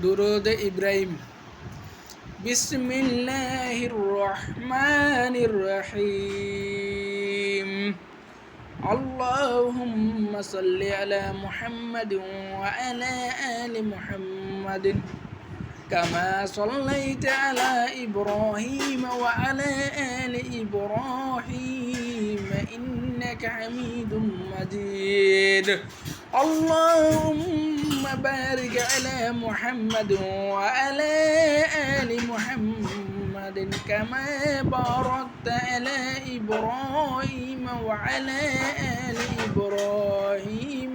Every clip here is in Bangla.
দুরূদ ইব্রাহিম। বিসমিল্লাহির রহমানির রহিম। আল্লাহুম্মা সাল্লি আলা মুহাম্মাদিন ওয়া আলা আলি মুহাম্মাদিন কামা সাল্লাইতা আলা ইব্রাহিম ওয়া আলা আলি ইব্রাহিম ইন্নাকা হামিদুম মাজিদ। আল্লাহুম্মা বারিক আলা মুহাম্মাদ ওয়া আলা আলি মুহাম্মাদিন কামা বারাকতা আলা ইব্রাহিম ওয়া আলা আলি ইব্রাহিম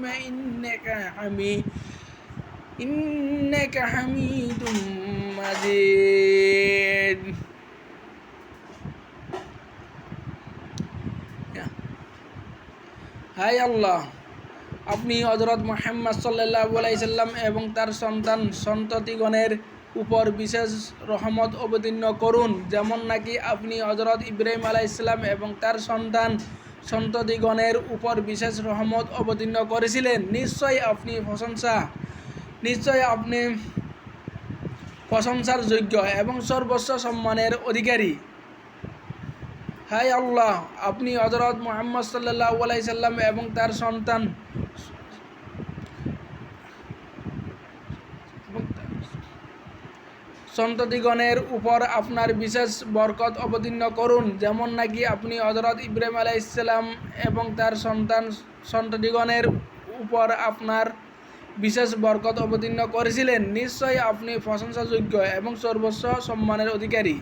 ইন্নাকা হামিদুম মাজিদ। হায় আল্লাহ, আপনি হযরত মুহাম্মদ সাল্লাল্লাহু আলাইহি সাল্লাম এবং তার সন্ততিগণের উপর বিশেষ রহমত অবতীর্ণ করুন, যেমন নাকি আপনি হযরত ইব্রাহিম আলাইহিস সালাম এবং তার সন্ততিগণের উপর বিশেষ রহমত অবতীর্ণ করেছিলেন। নিশ্চয়ই আপনি প্রশংসার যোগ্য এবং সর্বোচ্চ সম্মানের অধিকারী। হায় আল্লাহ, আপনি হযরত মুহাম্মদ সাল্লাল্লাহু আলাইহি সাল্লাম এবং তার সন্ততিগণের উপর আপনার বিশেষ বরকত অবতীর্ণ করুন, যেমন নাকি আপনি হযরত ইব্রাহিম আলাইহিস সালাম এবং তার সন্ততিগণের উপর আপনার বিশেষ বরকত অবতীর্ণ করেছিলেন। নিশ্চয়ই আপনি প্রশংসাযোগ্য এবং সর্বোচ্চ সম্মানের অধিকারী।